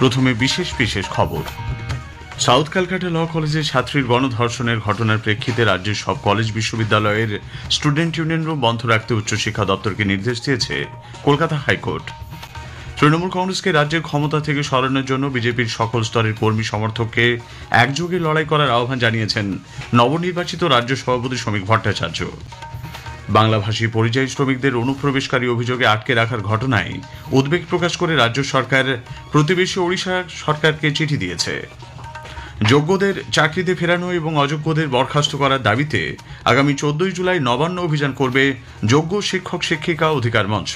প্রথমে বিশেষ বিশেষ খবর। সাউথ ক্যালকাটা ল কলেজের ছাত্রীর গণধর্ষণের ঘটনার প্রেক্ষিতে রাজ্যের সব কলেজ বিশ্ববিদ্যালয়ের স্টুডেন্ট ইউনিয়ন রুম বন্ধ রাখতে উচ্চশিক্ষা দপ্তরকে নির্দেশ দিয়েছে কলকাতা হাইকোর্ট। তৃণমূল কংগ্রেসকে রাজ্যের ক্ষমতা থেকে সরানোর জন্য বিজেপির সকল স্তরের কর্মী সমর্থককে একযোগে লড়াই করার আহ্বান জানিয়েছেন নবনির্বাচিত রাজ্য সভাপতি শ্রমিক ভট্টাচার্য। বাংলাভাষী পরিযায়ী শ্রমিকদের অনুপ্রবেশকারী অভিযোগে আটকে রাখার ঘটনায় উদ্বেগ প্রকাশ করে রাজ্য সরকার প্রতিবেশী ওড়িশা সরকারকে চিঠি দিয়েছে। যোগ্যদের চাকরিতে ফেরানো এবং অযোগ্যদের বরখাস্ত করার দাবিতে আগামী 14 জুলাই নবান্ন অভিযান করবে যোগ্য শিক্ষক শিক্ষিকা অধিকার মঞ্চ।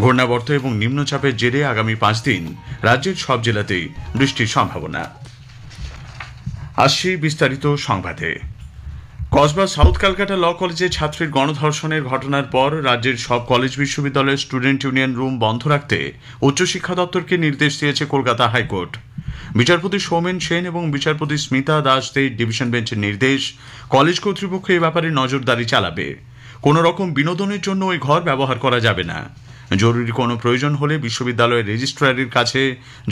ঘূর্ণাবর্ত এবং নিম্নচাপের জেরে আগামী 5 দিন রাজ্যের সব জেলাতেই বৃষ্টির সম্ভাবনা। আসছি বিস্তারিত সংবাদে। কসবা সাউথ ক্যালকাটা ল কলেজের ছাত্রীর গণধর্ষণের ঘটনার পর রাজ্যের সব কলেজ বিশ্ববিদ্যালয়ের স্টুডেন্ট ইউনিয়ন রুম বন্ধ রাখতে উচ্চশিক্ষা দপ্তরকে নির্দেশ দিয়েছে কলকাতা হাইকোর্ট। বিচারপতি সৌমেন সেন এবং বিচারপতি স্মিতা দাসদের ডিভিশন বেঞ্চের নির্দেশ, কলেজ কর্তৃপক্ষ এ ব্যাপারে নজরদারি চালাবে। কোনো রকম বিনোদনের জন্য ওই ঘর ব্যবহার করা যাবে না। জরুরি কোনো প্রয়োজন হলে বিশ্ববিদ্যালয়ের রেজিস্ট্রারের কাছে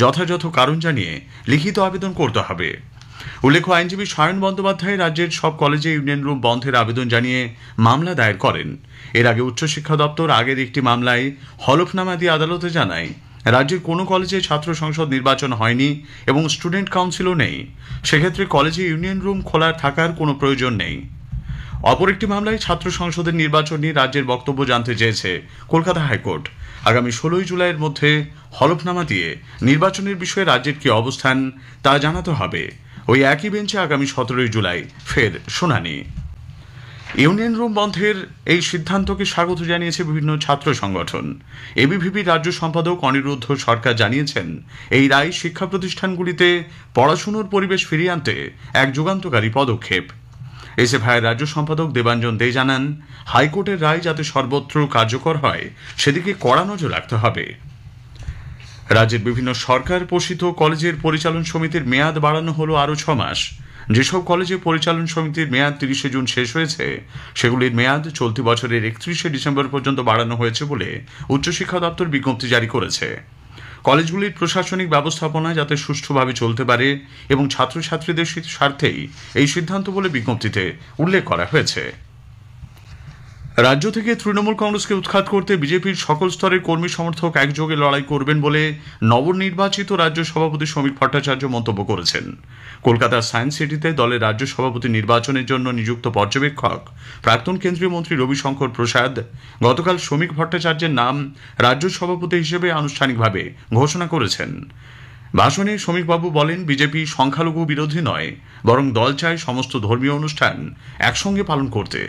যথাযথ কারণ জানিয়ে লিখিত আবেদন করতে হবে। উল্লেখ্য, আইনজীবী সায়ন বন্দ্যোপাধ্যায় রাজ্যের সব কলেজে ইউনিয়ন রুম বন্ধের আবেদন জানিয়ে মামলা দায়ের করেন। এর আগে উচ্চশিক্ষা দপ্তর আগের একটি মামলায় হলফনামা দিয়ে আদালতে জানায় রাজ্যের কোনো কলেজে ছাত্র সংসদ নির্বাচন হয়নি এবং স্টুডেন্ট কাউন্সিলও নেই। সেক্ষেত্রে কলেজে ইউনিয়ন রুম খোলা থাকার কোনো প্রয়োজন নেই। অপর একটি মামলায় ছাত্র সংসদের নির্বাচন নিয়ে রাজ্যের বক্তব্য জানতে চেয়েছে কলকাতা হাইকোর্ট। আগামী 16 জুলাইয়ের মধ্যে হলফনামা দিয়ে নির্বাচনের বিষয়ে রাজ্যের কি অবস্থান তা জানাতে হবে। ওই একই বেঞ্চে আগামী 17 জুলাই ফের শুনানি। ইউনিয়ন রুম বন্ধের এই সিদ্ধান্তকে স্বাগত জানিয়েছে বিভিন্ন ছাত্র সংগঠন। এবিভিপির রাজ্য সম্পাদক অনিরুদ্ধ সরকার জানিয়েছেন, এই রায় শিক্ষা প্রতিষ্ঠানগুলিতে পড়াশুনোর পরিবেশ ফিরিয়ে আনতে এক যুগান্তকারী পদক্ষেপ। এসএফআইয়ের রাজ্য সম্পাদক দেবাঞ্জন দে জানান, হাইকোর্টের রায় যাতে সর্বত্র কার্যকর হয় সেদিকে কড়া নজর রাখতে হবে। রাজ্যের বিভিন্ন সরকার পোষিত কলেজের পরিচালন সমিতির মেয়াদ বাড়ানো হলো আরও 6 মাস। যেসব কলেজে পরিচালন সমিতির মেয়াদ 30 জুন শেষ হয়েছে সেগুলির মেয়াদ চলতি বছরের 31 ডিসেম্বর পর্যন্ত বাড়ানো হয়েছে বলে উচ্চশিক্ষা দপ্তর বিজ্ঞপ্তি জারি করেছে। কলেজগুলির প্রশাসনিক ব্যবস্থাপনা যাতে সুষ্ঠুভাবে চলতে পারে এবং ছাত্রছাত্রীদের স্বার্থেই এই সিদ্ধান্ত বলে বিজ্ঞপ্তিতে উল্লেখ করা হয়েছে। রাজ্য থেকে তৃণমূল কংগ্রেসকে উৎখাত করতে বিজেপির সকল স্তরের কর্মী সমর্থক একযোগে লড়াই করবেন বলে নবনির্বাচিত রাজ্য সভাপতি শ্রমিক ভট্টাচার্য মন্তব্য করেছেন। কলকাতার সায়েন্স সিটিতে দলের রাজ্য সভাপতি নির্বাচনের জন্য নিযুক্ত পর্যবেক্ষক প্রাক্তন কেন্দ্রীয় মন্ত্রী রবিশঙ্কর প্রসাদ গতকাল শ্রমিক ভট্টাচার্যের নাম রাজ্য সভাপতি হিসেবে আনুষ্ঠানিকভাবে ঘোষণা করেছেন। ভাষণে শ্রমিকবাবু বলেন, বিজেপি সংখ্যালঘু বিরোধী নয়, বরং দল চায় সমস্ত ধর্মীয় অনুষ্ঠান একসঙ্গে পালন করতে।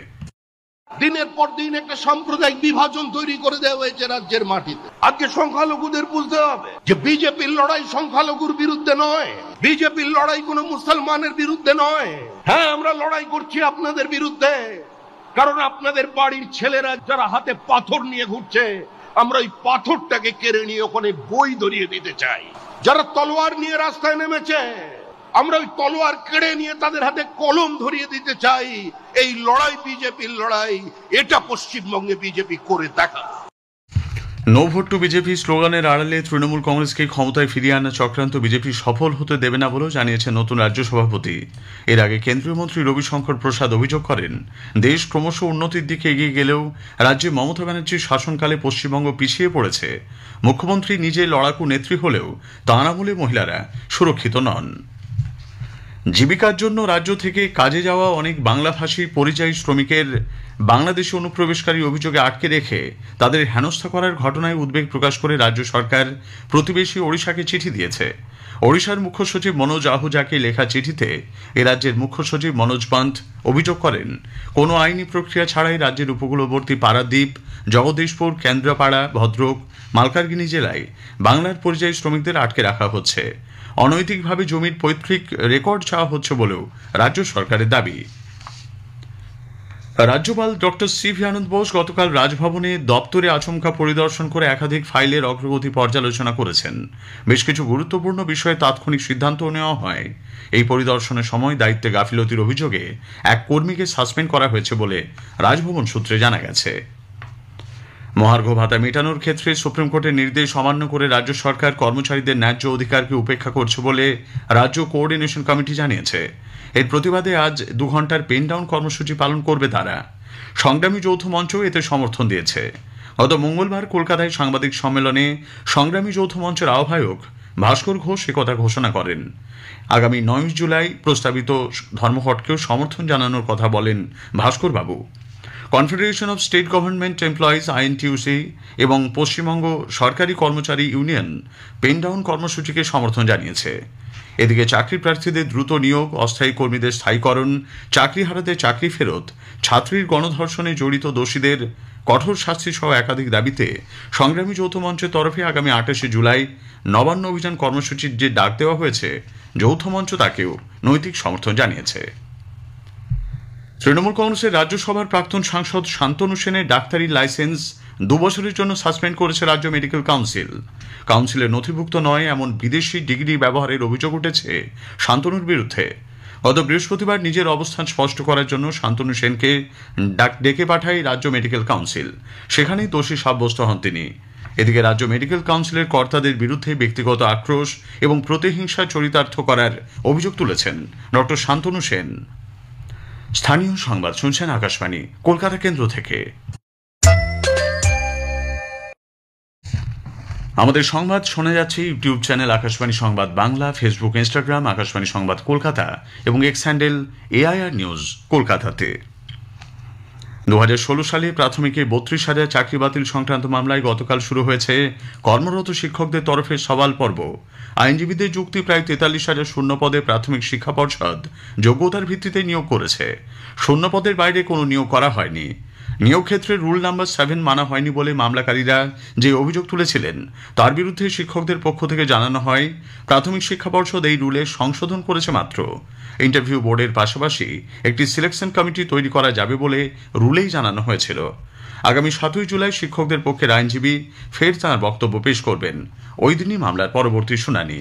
দিনের পর দিন একটা সাম্প্রদায়িক বিভাজন তৈরি করে দেওয়া হয়েছে রাজ্যের মাটিতে। আজকে সংখ্যালঘুদের বুঝতে হবে যে বিজেপির লড়াই সংখ্যালঘুর বিরুদ্ধে নয়, বিজেপির লড়াই কোনো মুসলমানের বিরুদ্ধে নয়। হ্যাঁ, আমরা লড়াই করছি আপনাদের বিরুদ্ধে, কারণ আপনাদের বাড়ির ছেলেরা যারা হাতে পাথর নিয়ে ঘুরছে, আমরা ওই পাথরটাকে কেড়ে নিয়ে ওখানে বই ধরিয়ে দিতে চাই। যারা তলোয়ার নিয়ে রাস্তায় নেমেছে, আমরা ওই তলোয়ার কেড়ে নিয়ে তাদের হাতে কলম ধরিয়ে দিতে চাই। এই লড়াই বিজেপির লড়াই, এটা পশ্চিমবঙ্গে বিজেপি করে দেখা। নো ভোট টু বিজেপি স্লোগানের আড়ালে তৃণমূল কংগ্রেসকে ক্ষমতায় ফিরিয়ে আনা চক্রান্ত বিজেপি সফল হতে দেবে না বলেও জানিয়েছেন নতুন রাজ্য সভাপতি। এর আগে কেন্দ্রীয় মন্ত্রী রবিশঙ্কর প্রসাদ অভিযোগ করেন, দেশ ক্রমশ উন্নতির দিকে এগিয়ে গেলেও রাজ্যে মমতা ব্যানার্জির শাসনকালে পশ্চিমবঙ্গ পিছিয়ে পড়েছে। মুখ্যমন্ত্রী নিজে লড়াকু নেত্রী হলেও তাঁর আমলে মহিলারা সুরক্ষিত নন। জীবিকার জন্য রাজ্য থেকে কাজে যাওয়া অনেক বাংলাভাষী পরিযায়ী শ্রমিকের বাংলাদেশে অনুপ্রবেশকারী অভিযোগে আটকে রেখে তাদের হেনস্থা করার ঘটনায় উদ্বেগ প্রকাশ করে রাজ্য সরকার প্রতিবেশী ওড়িশাকে চিঠি দিয়েছে। ওড়িশার মুখ্য সচিব মনোজ আহুজাকে লেখা চিঠিতে এ রাজ্যের মুখ্য সচিব মনোজ পান্ত অভিযোগ করেন, কোনো আইনি প্রক্রিয়া ছাড়াই রাজ্যের উপকূলবর্তী পারাদ্বীপ, জগদীশপুর, কেন্দ্রাপাড়া, ভদ্রক, মালকানগিরি জেলায় বাংলার পরিযায়ী শ্রমিকদের আটকে রাখা হচ্ছে। অনৈতিকভাবে জমির পৈতৃক রেকর্ড চাওয়া হচ্ছে বলেও রাজ্য সরকারের দাবি। রাজ্যপাল ডক্টর সিভি আনন্দ বোস গতকাল রাজভবনে দপ্তরে আচমকা পরিদর্শন করে একাধিক ফাইলের অগ্রগতি পর্যালোচনা করেছেন। বেশ কিছু গুরুত্বপূর্ণ বিষয়ে তাৎক্ষণিক সিদ্ধান্ত নেওয়া হয়। এই পরিদর্শনের সময় দায়িত্বে গাফিলতির অভিযোগে এক কর্মীকে সাসপেন্ড করা হয়েছে বলে রাজভবন সূত্রে জানা গেছে। মহার্ঘ ভাতা মেটানোর ক্ষেত্রে সুপ্রিম কোর্টের নির্দেশ অমান্য করে রাজ্য সরকার কর্মচারীদের ন্যায্য অধিকারকে উপেক্ষা করছে বলে রাজ্য কোঅর্ডিনেশন কমিটি জানিয়েছে। এর প্রতিবাদে আজ 2 ঘন্টার পেন ডাউন কর্মসূচি পালন করবে তারা। সংগ্রামী যৌথ মঞ্চ এতে সমর্থন দিয়েছে। গত মঙ্গলবার কলকাতায় সাংবাদিক সম্মেলনে সংগ্রামী যৌথ মঞ্চের আহ্বায়ক ভাস্কর ঘোষ একথা ঘোষণা করেন। আগামী 9 জুলাই প্রস্তাবিত ধর্মঘটকেও সমর্থন জানানোর কথা বলেন ভাস্কর বাবু। Confederation of state government employees INTUC এবং পশ্চিমবঙ্গ সরকারি কর্মচারী ইউনিয়ন পেন ডাউন কর্মসূচিকে সমর্থন জানিয়েছে। এদিকে চাকরি প্রার্থীদের দ্রুত নিয়োগ, অস্থায়ী কর্মীদের স্থায়ীকরণ, চাকরি হারাতে চাকরি ফেরত, ছাত্রীর গণধর্ষণে জড়িত দোষীদের কঠোর শাস্তি সহ একাধিক দাবিতে সংগ্রামী যৌথ মঞ্চের তরফে আগামী 28শে জুলাই নবান্ন অভিযান কর্মসূচির যে ডাক দেওয়া হয়েছে, যৌথ মঞ্চ তাকেও নৈতিক সমর্থন জানিয়েছে। তৃণমূল কংগ্রেসের রাজ্যসভার প্রাক্তন সাংসদ শান্তনু সেনের ডাক্তারি লাইসেন্স 2 বছরের জন্য সাসপেন্ড করেছে রাজ্য মেডিকেল কাউন্সিল। কাউন্সিলের নথিভুক্ত নয় এমন বিদেশি ডিগ্রি ব্যবহারের অভিযোগ উঠেছে শান্তনুর বিরুদ্ধে। গত বৃহস্পতিবার নিজের অবস্থান স্পষ্ট করার জন্য শান্তনু সেনকে ডেকে পাঠায় রাজ্য মেডিকেল কাউন্সিল। সেখানেই দোষী সাব্যস্ত হন তিনি। এদিকে রাজ্য মেডিকেল কাউন্সিলের কর্তাদের বিরুদ্ধে ব্যক্তিগত আক্রোশ এবং প্রতিহিংসা চরিতার্থ করার অভিযোগ তুলেছেন ডক্টর শান্তনু সেন। স্থানীয় সংবাদ শুনছেন আকাশবাণী কলকাতা কেন্দ্র থেকে। আমাদের সংবাদ শোনা যাচ্ছে ইউটিউব চ্যানেল আকাশবাণী সংবাদ বাংলা, ফেসবুক, ইনস্টাগ্রাম আকাশবাণী সংবাদ কলকাতা এবং এক্স হ্যান্ডেল AIR নিউজ কলকাতাতে। 2016 সালে প্রাথমিকে 32,000 চাকরি বাতিল সংক্রান্ত মামলায় গতকাল শুরু হয়েছে কর্মরত শিক্ষকদের তরফে সওয়াল পর্ব। আইনজীবীদের যুক্তি, প্রায় 43,000 শূন্য পদে প্রাথমিক শিক্ষা পর্ষদ যোগ্যতার ভিত্তিতে নিয়োগ করেছে। শূন্য পদের বাইরে কোনো নিয়োগ করা হয়নি। নিয়োগ ক্ষেত্রে রুল নাম্বার 7 মানা হয়নি বলে মামলাকারীরা যে অভিযোগ তুলেছিলেন তার বিরুদ্ধে শিক্ষকদের পক্ষ থেকে জানানো হয়, প্রাথমিক শিক্ষা পর্ষদ এই রুলে সংশোধন করেছে মাত্র। ইন্টারভিউ বোর্ডের পাশাপাশি একটি সিলেকশন কমিটি তৈরি করা যাবে বলে রুলেই জানানো হয়েছিল। আগামী 7ই জুলাই শিক্ষকদের পক্ষের আইনজীবী ফের তাঁর বক্তব্য পেশ করবেন। ওই দিনই মামলার পরবর্তী শুনানি।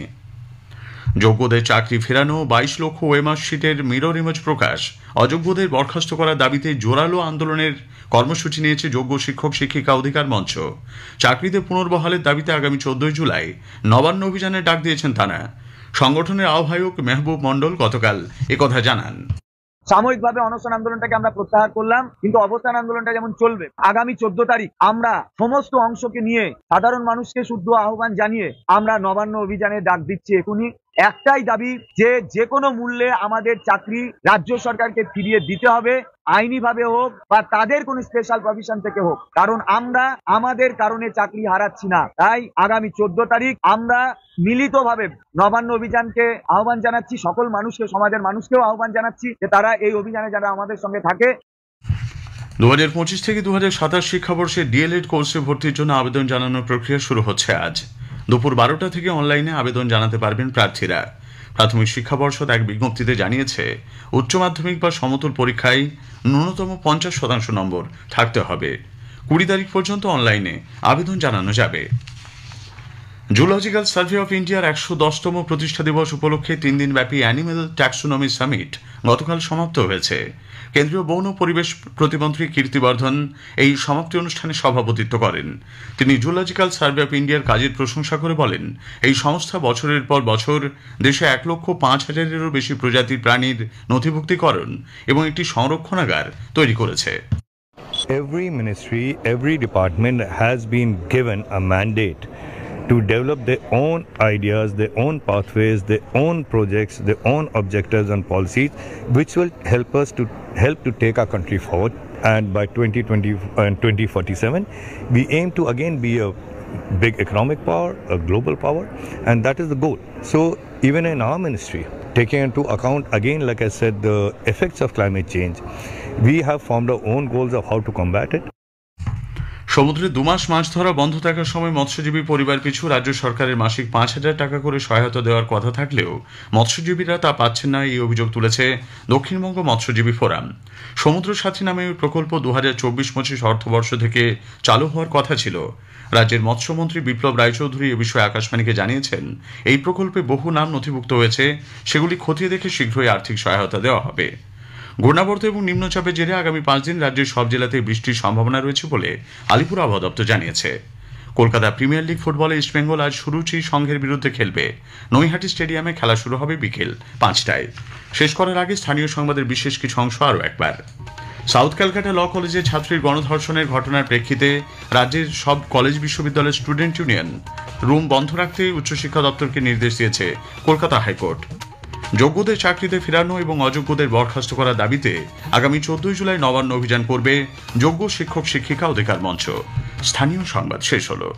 যোগ্যদের চাকরি ফেরানো, 22 লক্ষ ওএমআর শিটের মিরর ইমেজ প্রকাশ, অযোগ্যদের বরখাস্ত করার দাবিতে জোরালো আন্দোলনের কর্মসূচি নিয়েছে যোগ্য শিক্ষক শিক্ষিকা অধিকার মঞ্চ। চাকরিতে পুনর্বহালের দাবিতে আগামী 14 জুলাই নবান্ন অভিযানের ডাক দিয়েছেন তারা। সংগঠনের আহ্বায়ক মেহবুব মণ্ডল গতকাল একথা জানান। সাময়িকভাবে অনশন আন্দোলনটাকে আমরা প্রত্যাহার করলাম, কিন্তু অবস্থান আন্দোলনটা যেমন চলবে। আগামী 14 তারিখ আমরা সমস্ত অংশকে নিয়ে সাধারণ মানুষকে শুদ্ধ আহ্বান জানিয়ে আমরা নবান্ন অভিযানে ডাক দিচ্ছি। এখনই একটাই দাবি, যে কোনো মূল্যে আমাদের চাকরি রাজ্য সরকারকে ফিরিয়ে দিতে হবে, আইনি ভাবে হোক বা তাদের কোন স্পেশাল প্রভিশন থেকে হোক, কারণ আমরা আমাদের কারণে চাকরি হারাচ্ছি না। তাই আগামী 14 তারিখ আমরা মিলিতভাবে নবান্ন অভিযানকে আহ্বান জানাচ্ছি। সকল মানুষকে, সমাজের মানুষকেও আহ্বান জানাচ্ছি যে তারা এই অভিযানে যারা আমাদের সঙ্গে থাকে। 2025 থেকে 2027 শিক্ষাবর্ষে ডিএলএড কোর্সে ভর্তির জন্য আবেদন জানানোর প্রক্রিয়া শুরু হচ্ছে আজ। দুপুর 12টা থেকে অনলাইনে আবেদন জানাতে পারবেন প্রার্থীরা। প্রাথমিক শিক্ষা পর্ষদ এক বিজ্ঞপ্তিতে জানিয়েছে, উচ্চ মাধ্যমিক বা সমতুল পরীক্ষায় ন্যূনতম 50% নম্বর থাকতে হবে। 20 তারিখ পর্যন্ত অনলাইনে আবেদন জানানো যাবে। জুলজিক্যাল সার্ভে অফ ইন্ডিয়ার 110তম প্রতিষ্ঠা দিবস উপলক্ষে 3 দিনব্যাপী অ্যানিমেল ট্যাক্সোনমি সামিট গতকাল সমাপ্ত হয়েছে। কেন্দ্রীয় বন ও পরিবেশ প্রতিমন্ত্রী কীর্তিবর্ধন এই সমাপ্তি অনুষ্ঠানে সভাপতিত্ব করেন। তিনি জুলজিক্যাল সার্ভে অফ ইন্ডিয়ার কাজের প্রশংসা করে বলেন, এই সংস্থা বছরের পর বছর দেশে 1,05,000-এরও বেশি প্রজাতির প্রাণীর নথিভুক্তিকরণ এবং একটি সংরক্ষণাগার তৈরি করেছে। Every ministry, every department has been given a mandate to develop their own ideas, their own pathways, their own projects, their own objectives and policies, which will help to take our country forward. And by 2020 and 2047, we aim to again be a big economic power, a global power, and that is the goal. So even in our ministry, taking into account again, like I said, the effects of climate change, we have formed our own goals of how to combat it. সমুদ্রে 2 মাস মাছ ধরা বন্ধ থাকার সময় মৎস্যজীবী পরিবার পিছু রাজ্য সরকারের মাসিক 5,000 টাকা করে সহায়তা দেওয়ার কথা থাকলেও মৎস্যজীবীরা তা পাচ্ছেন না, এই অভিযোগ তুলেছে দক্ষিণবঙ্গ মৎস্যজীবী ফোরাম। সমুদ্র সাথী নামে ওই প্রকল্প 2024-25 অর্থবর্ষ থেকে চালু হওয়ার কথা ছিল। রাজ্যের মৎস্যমন্ত্রী বিপ্লব রায়চৌধুরী এ বিষয়ে আকাশবাণীকে জানিয়েছেন, এই প্রকল্পে বহু নাম নথিভুক্ত হয়েছে, সেগুলি খতিয়ে দেখে শীঘ্রই আর্থিক সহায়তা দেওয়া হবে। ঘূর্ণাবর্ত এবং নিম্নচাপের জেরে আগামী 5 দিন রাজ্যের সব জেলাতেই বৃষ্টির সম্ভাবনা রয়েছে বলে আলিপুর আবহাওয়া দপ্তর জানিয়েছে। কলকাতা প্রিমিয়ার লিগ ফুটবলে ইস্টবেঙ্গল আজ সুরুচি সংঘের বিরুদ্ধে খেলবে। নৈহাটি স্টেডিয়ামে খেলা শুরু হবে বিকেল 5টায়। শেষ করার আগে স্থানীয় সংবাদের বিশেষ কিছু অংশ আরও একবার। সাউথ ক্যালকাটা ল কলেজে ছাত্রীর গণধর্ষণের ঘটনার প্রেক্ষিতে রাজ্যের সব কলেজ বিশ্ববিদ্যালয়ের স্টুডেন্ট ইউনিয়ন রুম বন্ধ রাখতে উচ্চশিক্ষা দপ্তরকে নির্দেশ দিয়েছে কলকাতা হাইকোর্ট। যোগ্যদের চাকরিতে ফেরানো এবং অযোগ্যদের বরখাস্ত করার দাবিতে আগামী 14 জুলাই নবান্ন অভিযান করবে যোগ্য শিক্ষক শিক্ষিকা অধিকার মঞ্চ। স্থানীয় সংবাদ শেষ হলো।